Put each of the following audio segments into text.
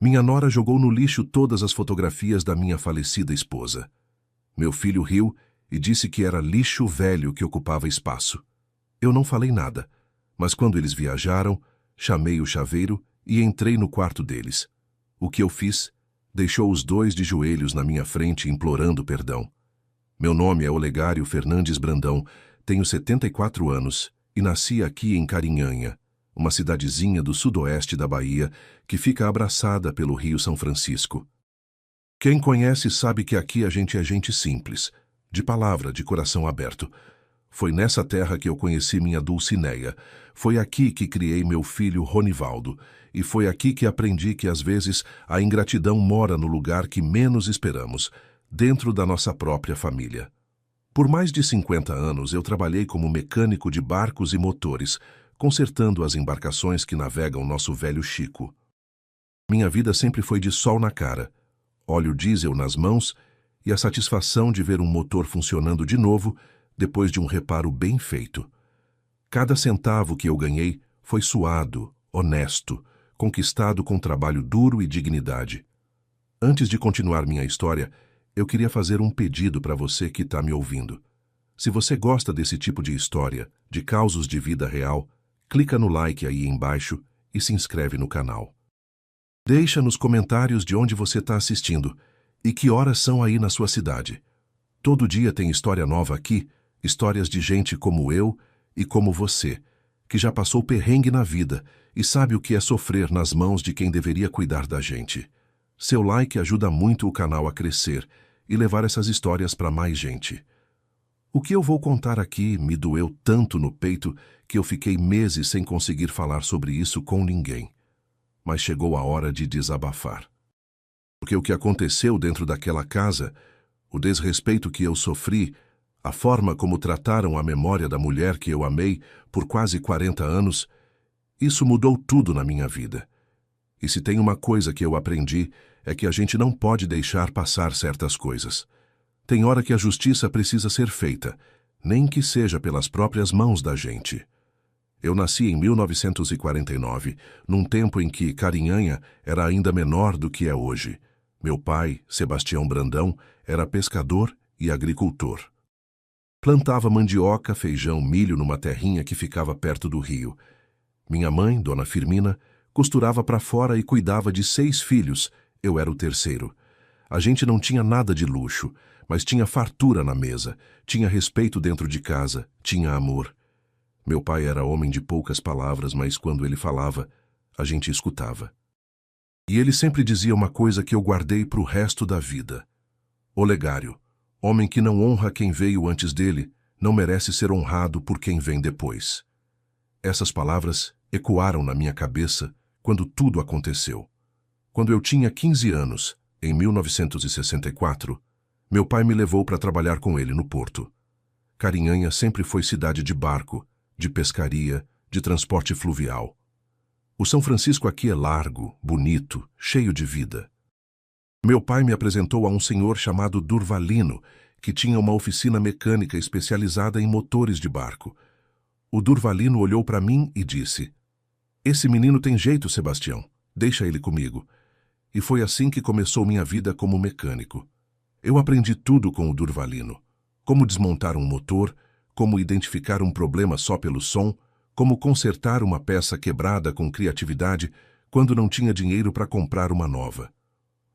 Minha nora jogou no lixo todas as fotografias da minha falecida esposa. Meu filho riu e disse que era lixo velho que ocupava espaço. Eu não falei nada, mas quando eles viajaram, chamei o chaveiro e entrei no quarto deles. O que eu fiz? Deixou os dois de joelhos na minha frente implorando perdão. Meu nome é Olegário Fernandes Brandão, tenho 74 anos e nasci aqui em Carinhanha, uma cidadezinha do sudoeste da Bahia que fica abraçada pelo Rio São Francisco. Quem conhece sabe que aqui a gente é gente simples, de palavra, de coração aberto. Foi nessa terra que eu conheci minha Dulcineia, foi aqui que criei meu filho Ronivaldo, e foi aqui que aprendi que às vezes a ingratidão mora no lugar que menos esperamos, dentro da nossa própria família. Por mais de 50 anos eu trabalhei como mecânico de barcos e motores, consertando as embarcações que navegam nosso velho Chico. Minha vida sempre foi de sol na cara, óleo diesel nas mãos e a satisfação de ver um motor funcionando de novo depois de um reparo bem feito. Cada centavo que eu ganhei foi suado, honesto, conquistado com trabalho duro e dignidade. Antes de continuar minha história, eu queria fazer um pedido para você que está me ouvindo. Se você gosta desse tipo de história, de causos de vida real, clica no like aí embaixo e se inscreve no canal. Deixa nos comentários de onde você está assistindo e que horas são aí na sua cidade. Todo dia tem história nova aqui, histórias de gente como eu e como você, que já passou perrengue na vida e sabe o que é sofrer nas mãos de quem deveria cuidar da gente. Seu like ajuda muito o canal a crescer e levar essas histórias para mais gente. O que eu vou contar aqui me doeu tanto no peito que eu fiquei meses sem conseguir falar sobre isso com ninguém. Mas chegou a hora de desabafar. Porque o que aconteceu dentro daquela casa, o desrespeito que eu sofri, a forma como trataram a memória da mulher que eu amei por quase 40 anos, isso mudou tudo na minha vida. E se tem uma coisa que eu aprendi, é que a gente não pode deixar passar certas coisas. Tem hora que a justiça precisa ser feita, nem que seja pelas próprias mãos da gente. Eu nasci em 1949, num tempo em que Carinhanha era ainda menor do que é hoje. Meu pai, Sebastião Brandão, era pescador e agricultor. Plantava mandioca, feijão, milho numa terrinha que ficava perto do rio. Minha mãe, Dona Firmina, costurava para fora e cuidava de 6 filhos, eu era o terceiro. A gente não tinha nada de luxo, mas tinha fartura na mesa, tinha respeito dentro de casa, tinha amor. Meu pai era homem de poucas palavras, mas quando ele falava, a gente escutava. E ele sempre dizia uma coisa que eu guardei para o resto da vida. Olegário, homem que não honra quem veio antes dele, não merece ser honrado por quem vem depois. Essas palavras ecoaram na minha cabeça quando tudo aconteceu. Quando eu tinha 15 anos, em 1964, meu pai me levou para trabalhar com ele no porto. Carinhanha sempre foi cidade de barco, de pescaria, de transporte fluvial. O São Francisco aqui é largo, bonito, cheio de vida. Meu pai me apresentou a um senhor chamado Durvalino, que tinha uma oficina mecânica especializada em motores de barco. O Durvalino olhou para mim e disse: "Esse menino tem jeito, Sebastião. Deixa ele comigo." E foi assim que começou minha vida como mecânico. Eu aprendi tudo com o Durvalino. Como desmontar um motor, como identificar um problema só pelo som, como consertar uma peça quebrada com criatividade quando não tinha dinheiro para comprar uma nova.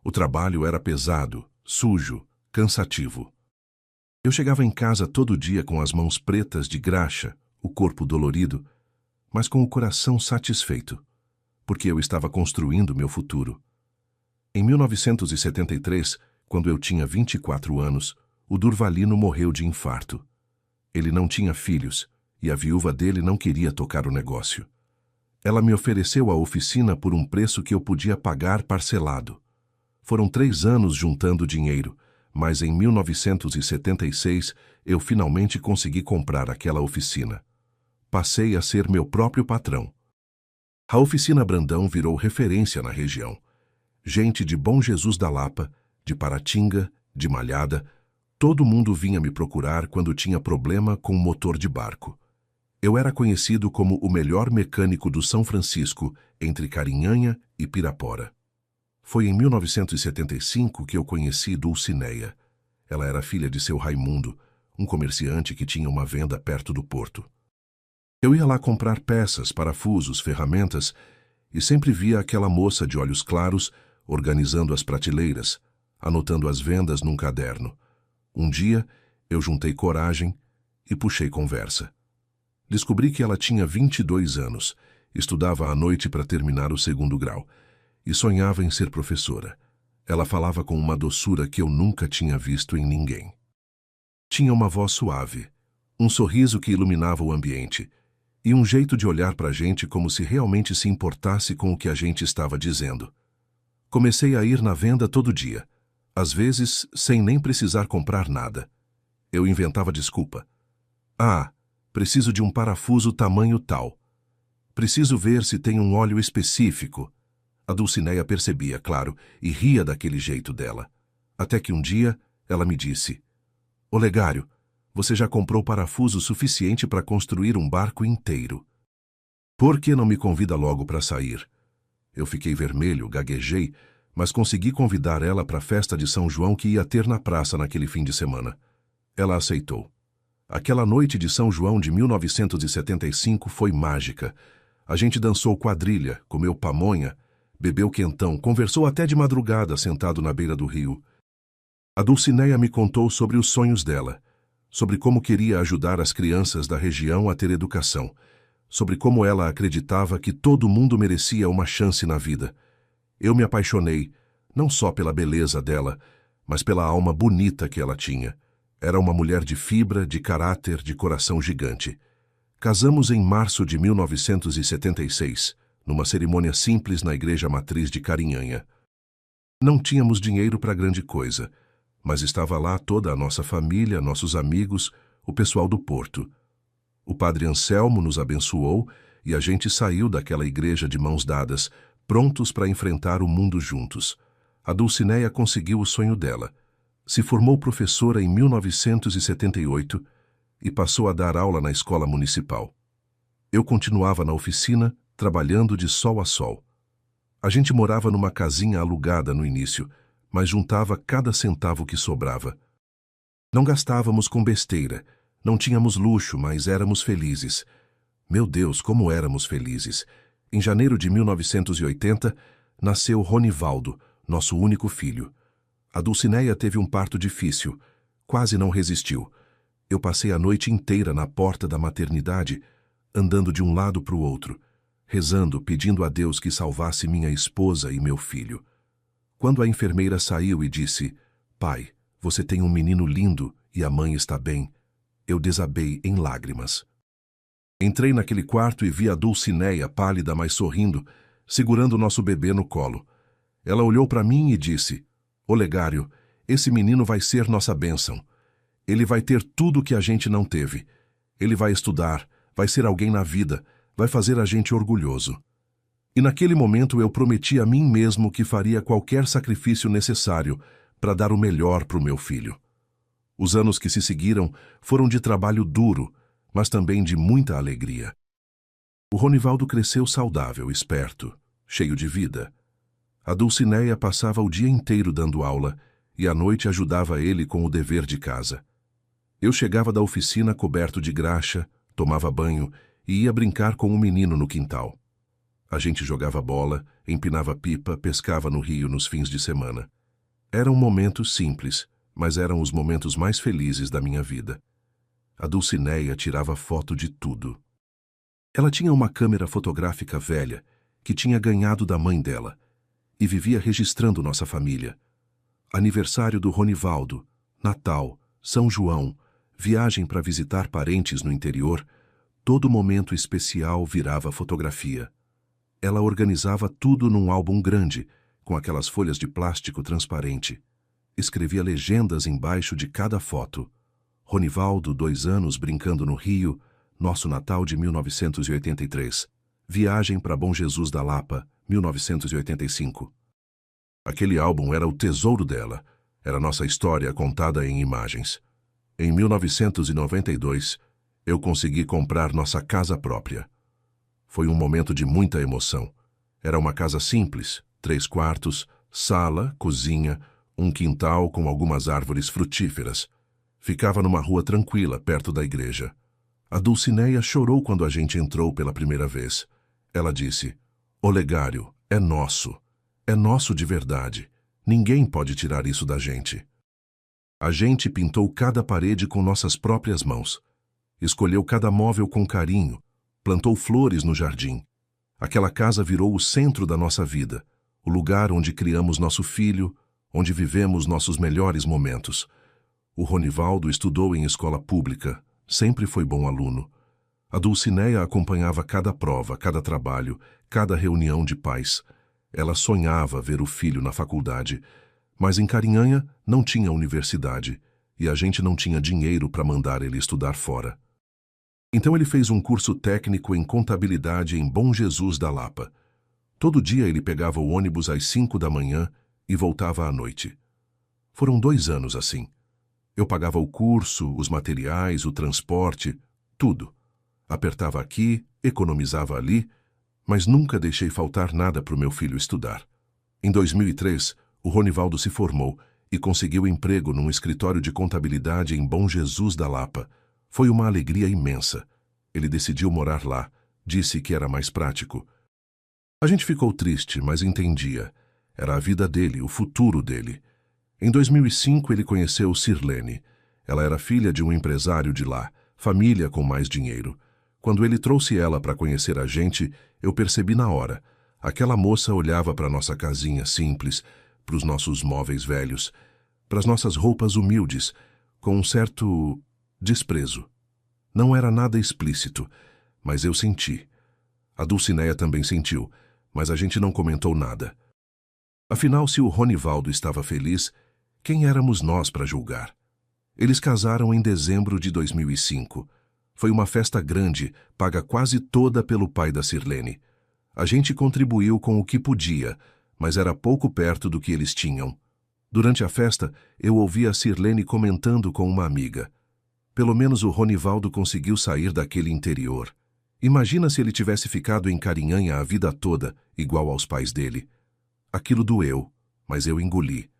O trabalho era pesado, sujo, cansativo. Eu chegava em casa todo dia com as mãos pretas de graxa, o corpo dolorido, mas com o coração satisfeito, porque eu estava construindo meu futuro. Em 1973, quando eu tinha 24 anos, o Durvalino morreu de infarto. Ele não tinha filhos e a viúva dele não queria tocar o negócio. Ela me ofereceu a oficina por um preço que eu podia pagar parcelado. Foram 3 anos juntando dinheiro, mas em 1976 eu finalmente consegui comprar aquela oficina. Passei a ser meu próprio patrão. A oficina Brandão virou referência na região. Gente de Bom Jesus da Lapa, de Paratinga, de Malhada, todo mundo vinha me procurar quando tinha problema com motor de barco. Eu era conhecido como o melhor mecânico do São Francisco, entre Carinhanha e Pirapora. Foi em 1975 que eu conheci Dulcineia. Ela era filha de seu Raimundo, um comerciante que tinha uma venda perto do porto. Eu ia lá comprar peças, parafusos, ferramentas e sempre via aquela moça de olhos claros organizando as prateleiras, anotando as vendas num caderno. Um dia, eu juntei coragem e puxei conversa. Descobri que ela tinha 22 anos, estudava à noite para terminar o 2º grau e sonhava em ser professora. Ela falava com uma doçura que eu nunca tinha visto em ninguém. Tinha uma voz suave, um sorriso que iluminava o ambiente e um jeito de olhar para a gente como se realmente se importasse com o que a gente estava dizendo. Comecei a ir na venda todo dia, às vezes sem nem precisar comprar nada. Eu inventava desculpa. Ah, preciso de um parafuso tamanho tal. Preciso ver se tem um óleo específico. A Dulcineia percebia, claro, e ria daquele jeito dela. Até que um dia ela me disse: Olegário, você já comprou parafuso suficiente para construir um barco inteiro. Por que não me convida logo para sair? Eu fiquei vermelho, gaguejei, mas consegui convidar ela para a festa de São João que ia ter na praça naquele fim de semana. Ela aceitou. Aquela noite de São João de 1975 foi mágica. A gente dançou quadrilha, comeu pamonha, bebeu quentão, conversou até de madrugada sentado na beira do rio. A Dulcineia me contou sobre os sonhos dela, sobre como queria ajudar as crianças da região a ter educação, sobre como ela acreditava que todo mundo merecia uma chance na vida. Eu me apaixonei, não só pela beleza dela, mas pela alma bonita que ela tinha. Era uma mulher de fibra, de caráter, de coração gigante. Casamos em março de 1976, numa cerimônia simples na igreja matriz de Carinhanha. Não tínhamos dinheiro para grande coisa, mas estava lá toda a nossa família, nossos amigos, o pessoal do porto. O padre Anselmo nos abençoou e a gente saiu daquela igreja de mãos dadas, prontos para enfrentar o mundo juntos. A Dulcineia conseguiu o sonho dela. Se formou professora em 1978 e passou a dar aula na escola municipal. Eu continuava na oficina, trabalhando de sol a sol. A gente morava numa casinha alugada no início, mas juntava cada centavo que sobrava. Não gastávamos com besteira, não tínhamos luxo, mas éramos felizes. Meu Deus, como éramos felizes! Em janeiro de 1980, nasceu Ronivaldo, nosso único filho. A Dulcineia teve um parto difícil, quase não resistiu. Eu passei a noite inteira na porta da maternidade, andando de um lado para o outro, rezando, pedindo a Deus que salvasse minha esposa e meu filho. Quando a enfermeira saiu e disse: Pai, você tem um menino lindo e a mãe está bem, eu desabei em lágrimas. Entrei naquele quarto e vi a Dulcineia, pálida, mas sorrindo, segurando nosso bebê no colo. Ela olhou para mim e disse: Olegário, esse menino vai ser nossa bênção. Ele vai ter tudo que a gente não teve. Ele vai estudar, vai ser alguém na vida, vai fazer a gente orgulhoso. E naquele momento eu prometi a mim mesmo que faria qualquer sacrifício necessário para dar o melhor para o meu filho. Os anos que se seguiram foram de trabalho duro, mas também de muita alegria. O Ronivaldo cresceu saudável, esperto, cheio de vida. A Dulcineia passava o dia inteiro dando aula e à noite ajudava ele com o dever de casa. Eu chegava da oficina coberto de graxa, tomava banho e ia brincar com o menino no quintal. A gente jogava bola, empinava pipa, pescava no rio nos fins de semana. Eram momentos simples, mas eram os momentos mais felizes da minha vida. A Dulcineia tirava foto de tudo. Ela tinha uma câmera fotográfica velha que tinha ganhado da mãe dela e vivia registrando nossa família. Aniversário do Ronivaldo, Natal, São João, viagem para visitar parentes no interior, todo momento especial virava fotografia. Ela organizava tudo num álbum grande, com aquelas folhas de plástico transparente. Escrevia legendas embaixo de cada foto. Ronivaldo, 2 anos, brincando no Rio, nosso Natal de 1983. Viagem para Bom Jesus da Lapa, 1985. Aquele álbum era o tesouro dela. Era nossa história contada em imagens. Em 1992, eu consegui comprar nossa casa própria. Foi um momento de muita emoção. Era uma casa simples, 3 quartos, Sala, cozinha, um quintal com algumas árvores frutíferas. Ficava numa rua tranquila, perto da igreja. A Dulcineia chorou quando a gente entrou pela primeira vez. Ela disse: "Olegário, é nosso. É nosso de verdade. Ninguém pode tirar isso da gente." A gente pintou cada parede com nossas próprias mãos. Escolheu cada móvel com carinho. Plantou flores no jardim. Aquela casa virou o centro da nossa vida, o lugar onde criamos nosso filho, onde vivemos nossos melhores momentos. O Ronivaldo estudou em escola pública, sempre foi bom aluno. A Dulcineia acompanhava cada prova, cada trabalho, cada reunião de pais. Ela sonhava ver o filho na faculdade, mas em Carinhanha não tinha universidade e a gente não tinha dinheiro para mandar ele estudar fora. Então ele fez um curso técnico em contabilidade em Bom Jesus da Lapa. Todo dia ele pegava o ônibus às 5 da manhã e voltava à noite. Foram 2 anos assim. Eu pagava o curso, os materiais, o transporte, tudo. Apertava aqui, economizava ali, mas nunca deixei faltar nada para o meu filho estudar. Em 2003, o Ronivaldo se formou e conseguiu emprego num escritório de contabilidade em Bom Jesus da Lapa. Foi uma alegria imensa. Ele decidiu morar lá, disse que era mais prático. A gente ficou triste, mas entendia. Era a vida dele, o futuro dele. Em 2005, ele conheceu Sirlene. Ela era filha de um empresário de lá, família com mais dinheiro. Quando ele trouxe ela para conhecer a gente, eu percebi na hora. Aquela moça olhava para nossa casinha simples, para os nossos móveis velhos, para as nossas roupas humildes, com um certo desprezo. Não era nada explícito, mas eu senti. A Dulcineia também sentiu, mas a gente não comentou nada. Afinal, se o Ronivaldo estava feliz, quem éramos nós para julgar? Eles casaram em dezembro de 2005. Foi uma festa grande, paga quase toda pelo pai da Sirlene. A gente contribuiu com o que podia, mas era pouco perto do que eles tinham. Durante a festa, eu ouvi a Sirlene comentando com uma amiga. Pelo menos o Ronivaldo conseguiu sair daquele interior. Imagina se ele tivesse ficado em Carinhanha a vida toda, igual aos pais dele. Aquilo doeu, mas eu engoli.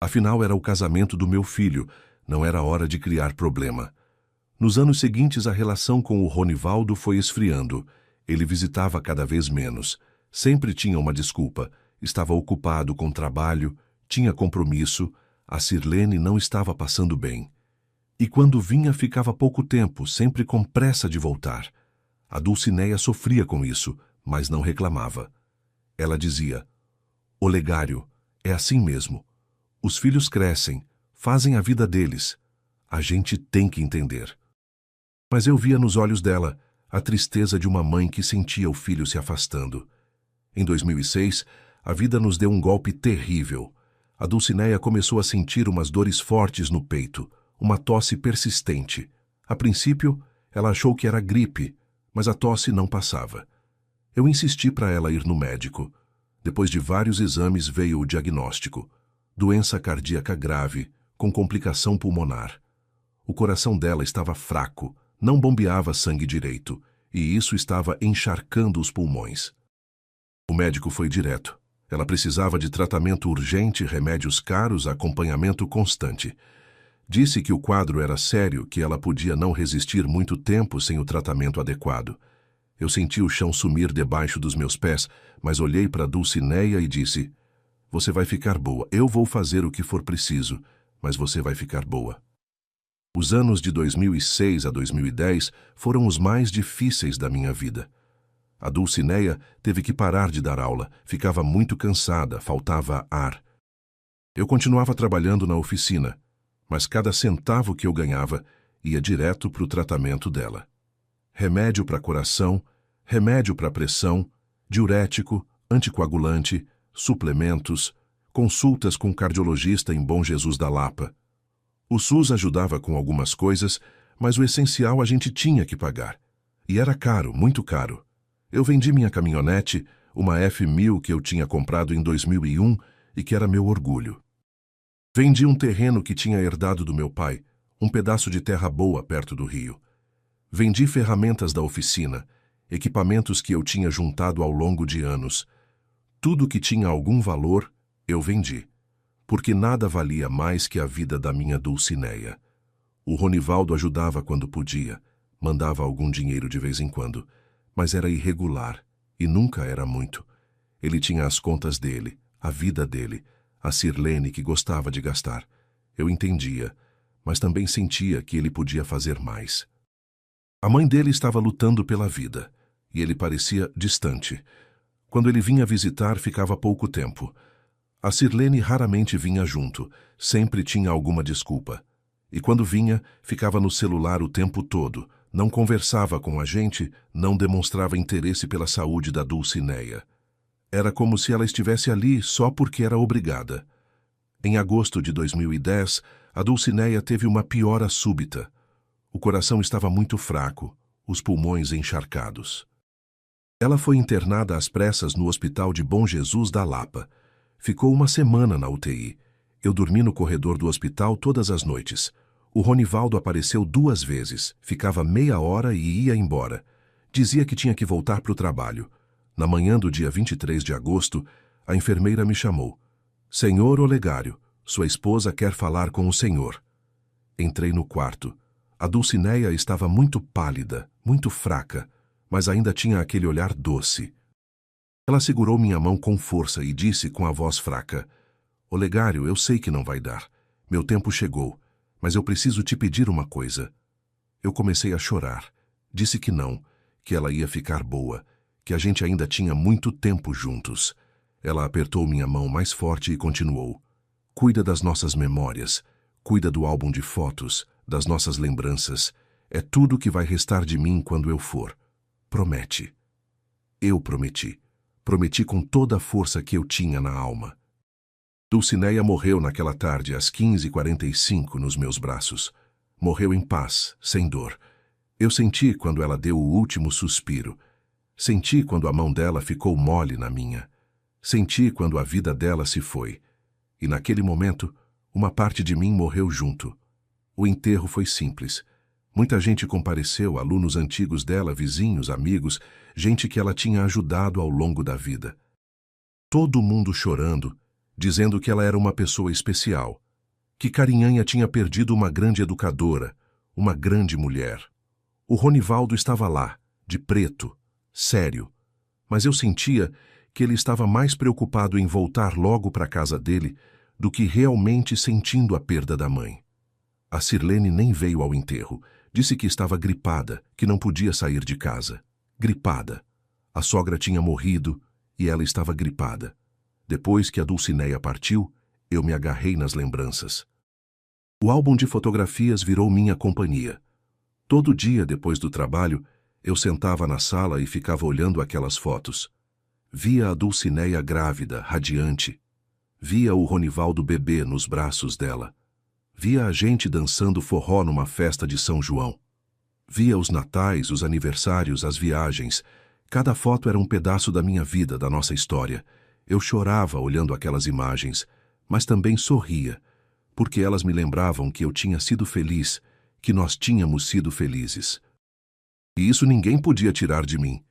Afinal, era o casamento do meu filho, não era hora de criar problema. Nos anos seguintes, a relação com o Ronivaldo foi esfriando. Ele visitava cada vez menos. Sempre tinha uma desculpa. Estava ocupado com trabalho, tinha compromisso, a Sirlene não estava passando bem. E quando vinha, ficava pouco tempo, sempre com pressa de voltar. A Dulcineia sofria com isso, mas não reclamava. Ela dizia: "Olegário, é assim mesmo. Os filhos crescem, fazem a vida deles. A gente tem que entender." Mas eu via nos olhos dela a tristeza de uma mãe que sentia o filho se afastando. Em 2006, a vida nos deu um golpe terrível. A Dulcineia começou a sentir umas dores fortes no peito, uma tosse persistente. A princípio, ela achou que era gripe, mas a tosse não passava. Eu insisti para ela ir no médico. Depois de vários exames veio o diagnóstico: doença cardíaca grave, com complicação pulmonar. O coração dela estava fraco, não bombeava sangue direito, e isso estava encharcando os pulmões. O médico foi direto. Ela precisava de tratamento urgente, remédios caros, acompanhamento constante. Disse que o quadro era sério, que ela podia não resistir muito tempo sem o tratamento adequado. Eu senti o chão sumir debaixo dos meus pés, mas olhei para Dulcineia e disse: "Você vai ficar boa. Eu vou fazer o que for preciso, mas você vai ficar boa." Os anos de 2006 a 2010 foram os mais difíceis da minha vida. A Dulcineia teve que parar de dar aula, ficava muito cansada, faltava ar. Eu continuava trabalhando na oficina, mas cada centavo que eu ganhava ia direto para o tratamento dela. Remédio para coração, remédio para pressão, diurético, anticoagulante, suplementos, consultas com cardiologista em Bom Jesus da Lapa. O SUS ajudava com algumas coisas, mas o essencial a gente tinha que pagar. E era caro, muito caro. Eu vendi minha caminhonete, uma F1000 que eu tinha comprado em 2001 e que era meu orgulho. Vendi um terreno que tinha herdado do meu pai, um pedaço de terra boa perto do rio. Vendi ferramentas da oficina, equipamentos que eu tinha juntado ao longo de anos. Tudo que tinha algum valor, Eu vendi, porque nada valia mais que a vida da minha Dulcineia. O Ronivaldo ajudava quando podia, mandava algum dinheiro de vez em quando, mas era irregular e nunca era muito. Ele tinha as contas dele, a vida dele, a Sirlene que gostava de gastar. Eu entendia, mas também sentia que ele podia fazer mais. A mãe dele estava lutando pela vida, e ele parecia distante. Quando ele vinha visitar, ficava pouco tempo. A Sirlene raramente vinha junto, sempre tinha alguma desculpa. E quando vinha, ficava no celular o tempo todo, não conversava com a gente, não demonstrava interesse pela saúde da Dulcineia. Era como se ela estivesse ali só porque era obrigada. Em agosto de 2010, a Dulcineia teve uma piora súbita. O coração estava muito fraco, os pulmões encharcados. Ela foi internada às pressas no Hospital de Bom Jesus da Lapa. Ficou uma semana na UTI. Eu dormi no corredor do hospital todas as noites. O Ronivaldo apareceu 2 vezes, ficava meia hora e ia embora. Dizia que tinha que voltar para o trabalho. Na manhã do dia 23 de agosto, a enfermeira me chamou. Senhor Olegário, sua esposa quer falar com o senhor. Entrei no quarto. A Dulcineia estava muito pálida, muito fraca, mas ainda tinha aquele olhar doce. Ela segurou minha mão com força e disse com a voz fraca: Olegário, eu sei que não vai dar. Meu tempo chegou, mas eu preciso te pedir uma coisa. Eu comecei a chorar. Disse que não, que ela ia ficar boa, que a gente ainda tinha muito tempo juntos. Ela apertou minha mão mais forte e continuou. Cuida das nossas memórias, cuida do álbum de fotos, das nossas lembranças. É tudo que vai restar de mim quando eu for. Promete. Eu prometi. Prometi com toda a força que eu tinha na alma. Dulcineia morreu naquela tarde às 15h45 nos meus braços. Morreu em paz, sem dor. Eu senti quando ela deu o último suspiro. Senti quando a mão dela ficou mole na minha. Senti quando a vida dela se foi. E naquele momento, uma parte de mim morreu junto. O enterro foi simples. Muita gente compareceu, alunos antigos dela, vizinhos, amigos, gente que ela tinha ajudado ao longo da vida. Todo mundo chorando, dizendo que ela era uma pessoa especial, que Carinhanha tinha perdido uma grande educadora, uma grande mulher. O Ronivaldo estava lá, de preto, sério, mas eu sentia que ele estava mais preocupado em voltar logo para a casa dele do que realmente sentindo a perda da mãe. A Sirlene nem veio ao enterro. Disse que estava gripada, que não podia sair de casa. Gripada. A sogra tinha morrido e ela estava gripada. Depois que a Dulcineia partiu, eu me agarrei nas lembranças. O álbum de fotografias virou minha companhia. Todo dia, depois do trabalho, eu sentava na sala e ficava olhando aquelas fotos. Via a Dulcineia grávida, radiante. Via o Ronivaldo bebê nos braços dela. Via a gente dançando forró numa festa de São João. Via os natais, os aniversários, as viagens. Cada foto era um pedaço da minha vida, da nossa história. Eu chorava olhando aquelas imagens, mas também sorria, porque elas me lembravam que eu tinha sido feliz, que nós tínhamos sido felizes. E isso ninguém podia tirar de mim.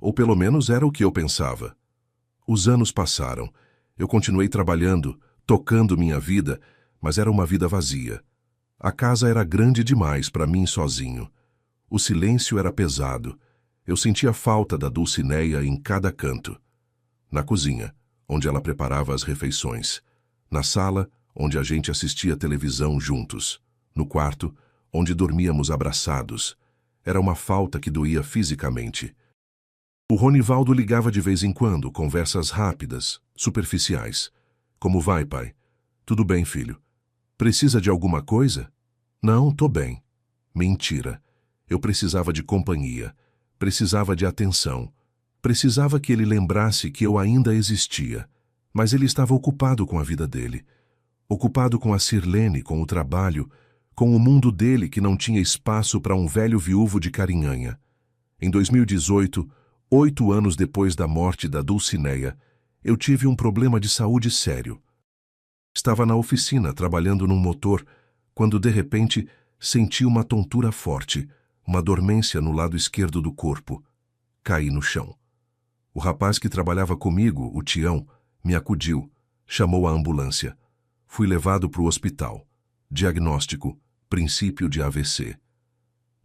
Ou pelo menos era o que eu pensava. Os anos passaram. Eu continuei trabalhando, tocando minha vida, mas era uma vida vazia. A casa era grande demais para mim sozinho. O silêncio era pesado. Eu sentia falta da Dulcineia em cada canto. Na cozinha, onde ela preparava as refeições. Na sala, onde a gente assistia televisão juntos. No quarto, onde dormíamos abraçados. Era uma falta que doía fisicamente. O Ronivaldo ligava de vez em quando, conversas rápidas, superficiais. Como vai, pai? Tudo bem, filho. Precisa de alguma coisa? Não, tô bem. Mentira. Eu precisava de companhia. Precisava de atenção. Precisava que ele lembrasse que eu ainda existia. Mas ele estava ocupado com a vida dele. Ocupado com a Sirlene, com o trabalho, com o mundo dele que não tinha espaço para um velho viúvo de Carinhanha. Em 2018, 8 anos depois da morte da Dulcineia, eu tive um problema de saúde sério. Estava na oficina, trabalhando num motor, quando de repente senti uma tontura forte, uma dormência no lado esquerdo do corpo. Caí no chão. O rapaz que trabalhava comigo, o Tião, me acudiu. Chamou a ambulância. Fui levado para o hospital. Diagnóstico: princípio de AVC.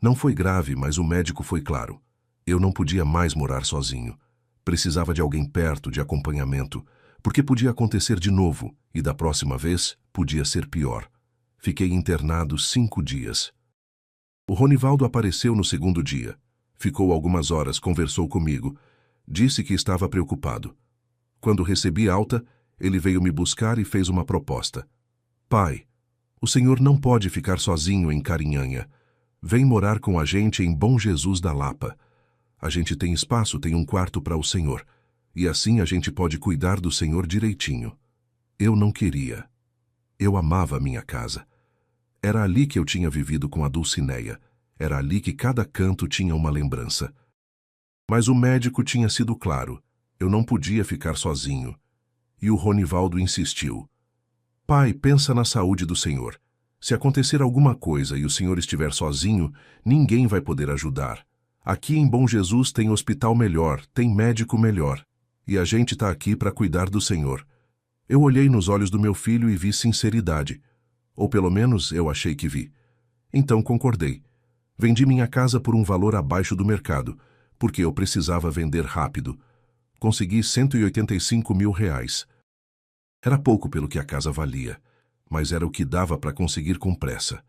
Não foi grave, mas o médico foi claro. Eu não podia mais morar sozinho. Precisava de alguém perto, de acompanhamento, porque podia acontecer de novo, e da próxima vez podia ser pior. Fiquei internado 5 dias. O Ronivaldo apareceu no segundo dia. Ficou algumas horas, conversou comigo. Disse que estava preocupado. Quando recebi alta, ele veio me buscar e fez uma proposta. Pai, o senhor não pode ficar sozinho em Carinhanha. Vem morar com a gente em Bom Jesus da Lapa. A gente tem espaço, tem um quarto para o senhor. E assim a gente pode cuidar do senhor direitinho. Eu não queria. Eu amava a minha casa. Era ali que eu tinha vivido com a Dulcineia. Era ali que cada canto tinha uma lembrança. Mas o médico tinha sido claro. Eu não podia ficar sozinho. E o Ronivaldo insistiu. Pai, pensa na saúde do senhor. Se acontecer alguma coisa e o senhor estiver sozinho, ninguém vai poder ajudar. Aqui em Bom Jesus tem hospital melhor, tem médico melhor. E a gente está aqui para cuidar do senhor. Eu olhei nos olhos do meu filho e vi sinceridade. Ou pelo menos eu achei que vi. Então concordei. Vendi minha casa por um valor abaixo do mercado, porque eu precisava vender rápido. Consegui R$ 185 mil. Era pouco pelo que a casa valia, mas era o que dava para conseguir com pressa.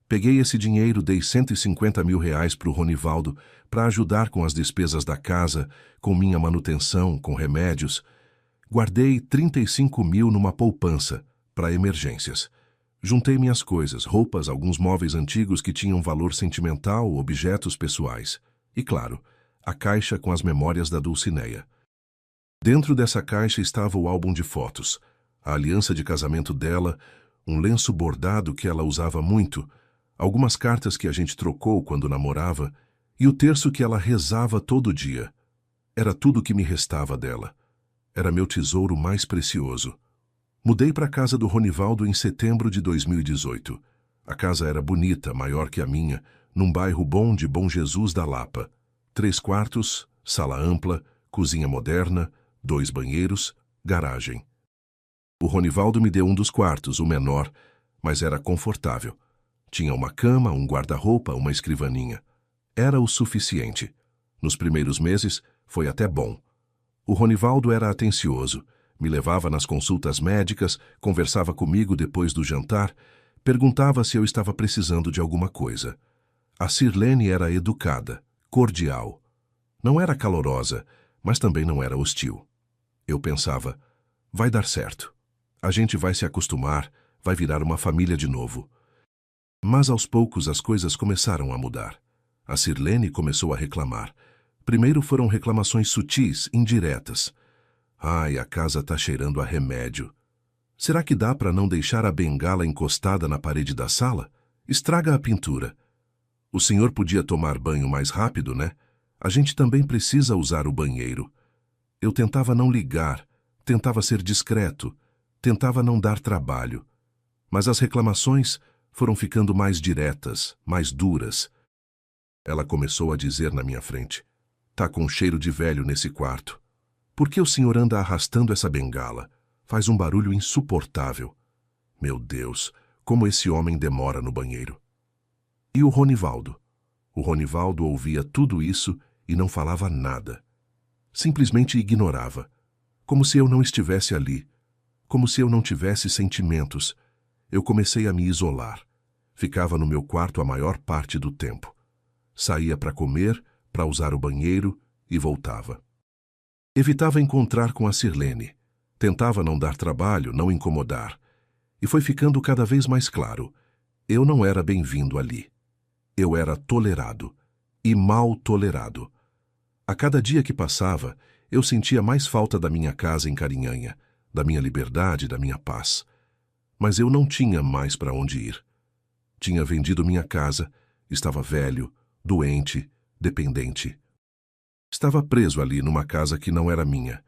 Peguei esse dinheiro, dei R$ 150 mil para o Ronivaldo para ajudar com as despesas da casa, com minha manutenção, com remédios. Guardei 35 mil numa poupança para emergências. Juntei minhas coisas, roupas, alguns móveis antigos que tinham valor sentimental, objetos pessoais. E, claro, a caixa com as memórias da Dulcineia. Dentro dessa caixa estava o álbum de fotos, a aliança de casamento dela, um lenço bordado que ela usava muito, algumas cartas que a gente trocou quando namorava e o terço que ela rezava todo dia. Era tudo o que me restava dela. Era meu tesouro mais precioso. Mudei para a casa do Ronivaldo em setembro de 2018. A casa era bonita, maior que a minha, num bairro bom de Bom Jesus da Lapa. 3 quartos, sala ampla, cozinha moderna, 2 banheiros, garagem. O Ronivaldo me deu um dos quartos, o menor, mas era confortável. Tinha uma cama, um guarda-roupa, uma escrivaninha. Era o suficiente. Nos primeiros meses, foi até bom. O Ronivaldo era atencioso, me levava nas consultas médicas, conversava comigo depois do jantar, perguntava se eu estava precisando de alguma coisa. A Sirlene era educada, cordial. Não era calorosa, mas também não era hostil. Eu pensava, vai dar certo. A gente vai se acostumar, vai virar uma família de novo. Mas aos poucos as coisas começaram a mudar. A Sirlene começou a reclamar. Primeiro foram reclamações sutis, indiretas. Ai, a casa tá cheirando a remédio. Será que dá para não deixar a bengala encostada na parede da sala? Estraga a pintura. O senhor podia tomar banho mais rápido, né? A gente também precisa usar o banheiro. Eu tentava não ligar, tentava ser discreto, tentava não dar trabalho. Mas as reclamações foram ficando mais diretas, mais duras. Ela começou a dizer na minha frente, tá com cheiro de velho nesse quarto. Por que o senhor anda arrastando essa bengala? Faz um barulho insuportável. Meu Deus, como esse homem demora no banheiro. E o Ronivaldo? O Ronivaldo ouvia tudo isso e não falava nada. Simplesmente ignorava. Como se eu não estivesse ali. Como se eu não tivesse sentimentos. Eu comecei a me isolar. Ficava no meu quarto a maior parte do tempo. Saía para comer, para usar o banheiro e voltava. Evitava encontrar com a Sirlene. Tentava não dar trabalho, não incomodar. E foi ficando cada vez mais claro. Eu não era bem-vindo ali. Eu era tolerado. E mal tolerado. A cada dia que passava, eu sentia mais falta da minha casa em Carinhanha, da minha liberdade, da minha paz. Mas eu não tinha mais para onde ir. Tinha vendido minha casa, estava velho, doente, dependente. Estava preso ali numa casa que não era minha,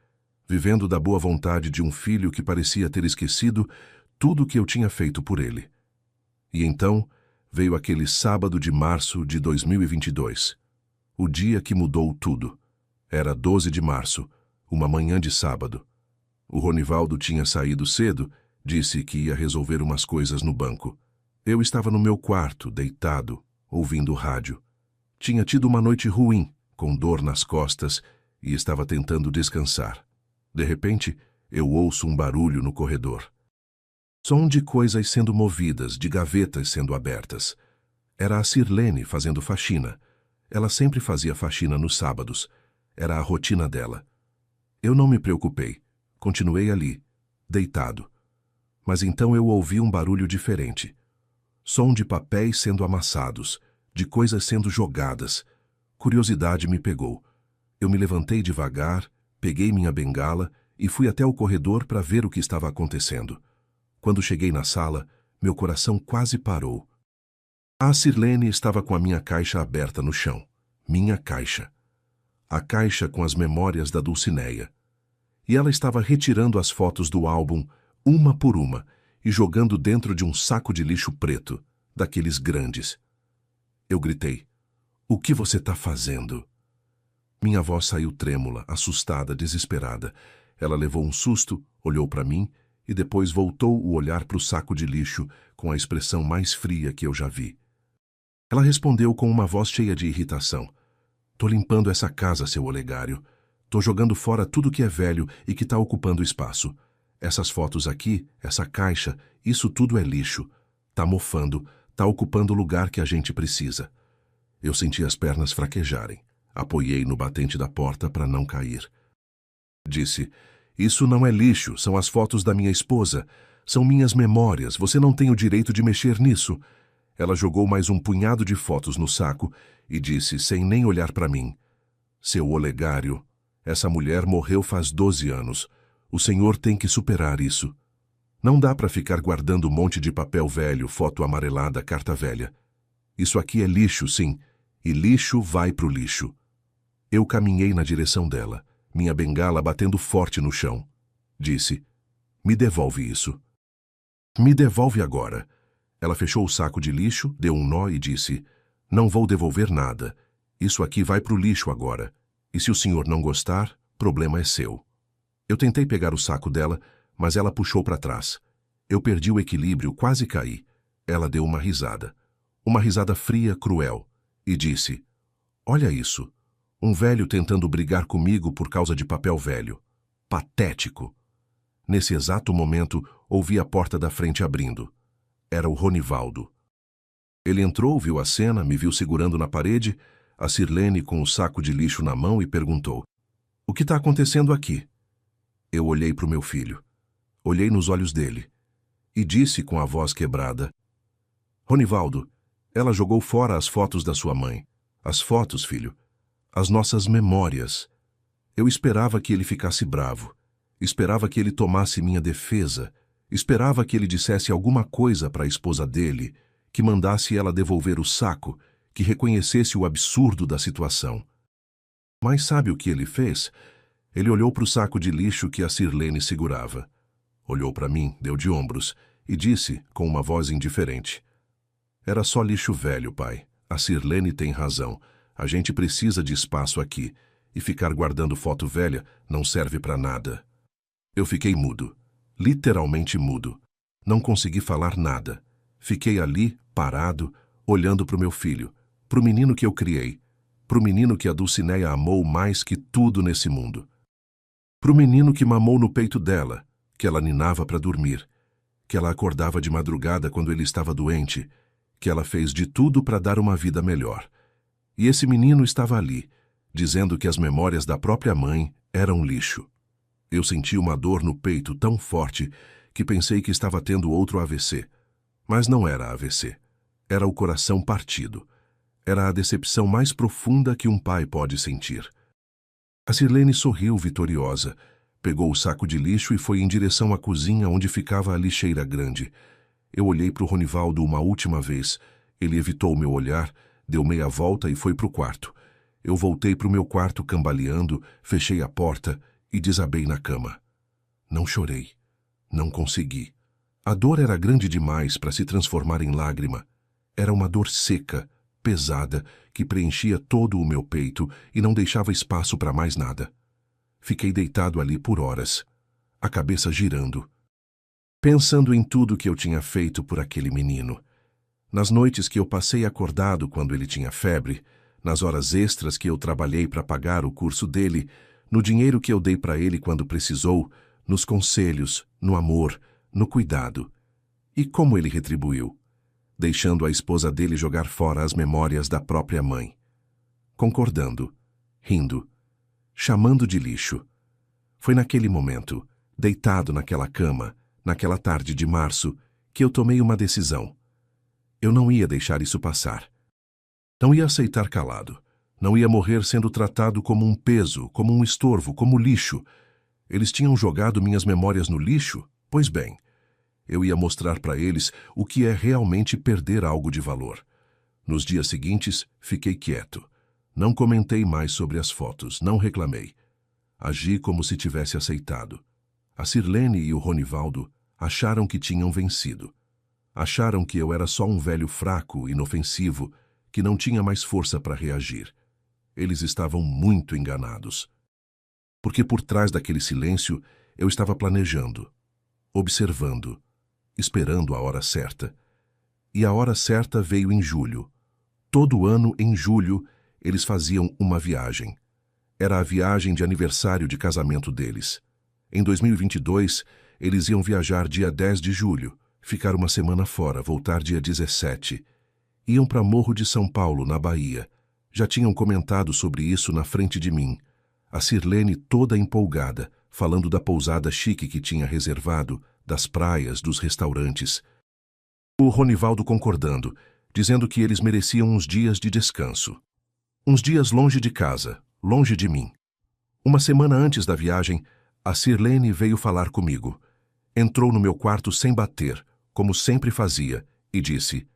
vivendo da boa vontade de um filho que parecia ter esquecido tudo o que eu tinha feito por ele. E então veio aquele sábado de março de 2022, o dia que mudou tudo. Era 12 de março, uma manhã de sábado. O Ronivaldo tinha saído cedo, disse que ia resolver umas coisas no banco. Eu estava no meu quarto, deitado, ouvindo o rádio. Tinha tido uma noite ruim, com dor nas costas, e estava tentando descansar. De repente, eu ouço um barulho no corredor. Som de coisas sendo movidas, de gavetas sendo abertas. Era a Sirlene fazendo faxina. Ela sempre fazia faxina nos sábados. Era a rotina dela. Eu não me preocupei. Continuei ali, deitado. Mas então eu ouvi um barulho diferente. Som de papéis sendo amassados, de coisas sendo jogadas. Curiosidade me pegou. Eu me levantei devagar, peguei minha bengala e fui até o corredor para ver o que estava acontecendo. Quando cheguei na sala, meu coração quase parou. A Sirlene estava com a minha caixa aberta no chão. Minha caixa. A caixa com as memórias da Dulcineia. E ela estava retirando as fotos do álbum, uma por uma, e jogando dentro de um saco de lixo preto, daqueles grandes. Eu gritei: "O que você está fazendo?" Minha voz saiu trêmula, assustada, desesperada. Ela levou um susto, olhou para mim e depois voltou o olhar para o saco de lixo com a expressão mais fria que eu já vi. Ela respondeu com uma voz cheia de irritação: "Tô limpando essa casa, seu Olegário. Tô jogando fora tudo que é velho e que tá ocupando espaço. Essas fotos aqui, essa caixa, isso tudo é lixo. Tá mofando, tá ocupando o lugar que a gente precisa." Eu senti as pernas fraquejarem. Apoiei no batente da porta para não cair. Disse: "Isso não é lixo, são as fotos da minha esposa. São minhas memórias, você não tem o direito de mexer nisso." Ela jogou mais um punhado de fotos no saco e disse, sem nem olhar para mim: "Seu Olegário, essa mulher morreu faz 12 anos. O senhor tem que superar isso. Não dá para ficar guardando um monte de papel velho, foto amarelada, carta velha. Isso aqui é lixo, sim, e lixo vai pro lixo." Eu caminhei na direção dela, minha bengala batendo forte no chão. Disse: "Me devolve isso." "Me devolve agora." Ela fechou o saco de lixo, deu um nó e disse: "Não vou devolver nada. Isso aqui vai pro lixo agora. E se o senhor não gostar, problema é seu." Eu tentei pegar o saco dela, mas ela puxou para trás. Eu perdi o equilíbrio, quase caí. Ela deu uma risada fria, cruel, e disse: "Olha isso. Um velho tentando brigar comigo por causa de papel velho. Patético." Nesse exato momento, ouvi a porta da frente abrindo. Era o Ronivaldo. Ele entrou, viu a cena, me viu segurando na parede, a Sirlene com o saco de lixo na mão e perguntou: "O que está acontecendo aqui?" Eu olhei para o meu filho. Olhei nos olhos dele. E disse com a voz quebrada: "Ronivaldo, ela jogou fora as fotos da sua mãe. As fotos, filho. As nossas memórias. Eu esperava que ele ficasse bravo. Esperava que ele tomasse minha defesa. Esperava que ele dissesse alguma coisa para a esposa dele, que mandasse ela devolver o saco, que reconhecesse o absurdo da situação. Mas sabe o que ele fez? Ele olhou para o saco de lixo que a Sirlene segurava. Olhou para mim, deu de ombros, e disse, com uma voz indiferente: "Era só lixo velho, pai. A Sirlene tem razão. A gente precisa de espaço aqui, e ficar guardando foto velha não serve para nada." Eu fiquei mudo, literalmente mudo. Não consegui falar nada. Fiquei ali, parado, olhando para o meu filho, para o menino que eu criei, para o menino que a Dulcineia amou mais que tudo nesse mundo. Para o menino que mamou no peito dela, que ela ninava para dormir, que ela acordava de madrugada quando ele estava doente, que ela fez de tudo para dar uma vida melhor. E esse menino estava ali, dizendo que as memórias da própria mãe eram lixo. Eu senti uma dor no peito tão forte que pensei que estava tendo outro AVC. Mas não era AVC. Era o coração partido. Era a decepção mais profunda que um pai pode sentir. A Sirlene sorriu vitoriosa, pegou o saco de lixo e foi em direção à cozinha onde ficava a lixeira grande. Eu olhei para o Ronivaldo uma última vez. Ele evitou meu olhar, deu meia volta e foi para o quarto. Eu voltei para o meu quarto cambaleando, fechei a porta e desabei na cama. Não chorei. Não consegui. A dor era grande demais para se transformar em lágrima. Era uma dor seca, pesada, que preenchia todo o meu peito e não deixava espaço para mais nada. Fiquei deitado ali por horas. a cabeça girando, pensando em tudo que eu tinha feito por aquele menino. Nas noites que eu passei acordado quando ele tinha febre, nas horas extras que eu trabalhei para pagar o curso dele, no dinheiro que eu dei para ele quando precisou, nos conselhos, no amor, no cuidado. E como ele retribuiu? Deixando a esposa dele jogar fora as memórias da própria mãe. Concordando, rindo, chamando de lixo. Foi naquele momento, deitado naquela cama, naquela tarde de março, que eu tomei uma decisão. Eu não ia deixar isso passar. Não ia aceitar calado. Não ia morrer sendo tratado como um peso, como um estorvo, como lixo. Eles tinham jogado minhas memórias no lixo? Pois bem, eu ia mostrar para eles o que é realmente perder algo de valor. Nos dias seguintes, fiquei quieto. Não comentei mais sobre as fotos, não reclamei. Agi como se tivesse aceitado. A Sirlene e o Ronivaldo acharam que tinham vencido. Acharam que eu era só um velho fraco, inofensivo, que não tinha mais força para reagir. Eles estavam muito enganados. Porque por trás daquele silêncio, eu estava planejando, observando, esperando a hora certa. E a hora certa veio em julho. Todo ano, em julho, eles faziam uma viagem. Era a viagem de aniversário de casamento deles. Em 2022, eles iam viajar dia 10 de julho, ficar uma semana fora, voltar dia 17. Iam para Morro de São Paulo, na Bahia. Já tinham comentado sobre isso na frente de mim. A Sirlene toda empolgada, falando da pousada chique que tinha reservado, das praias, dos restaurantes. O Ronivaldo concordando, dizendo que eles mereciam uns dias de descanso. Uns dias longe de casa, longe de mim. Uma semana antes da viagem, a Sirlene veio falar comigo. Entrou no meu quarto sem bater, como sempre fazia, e disse: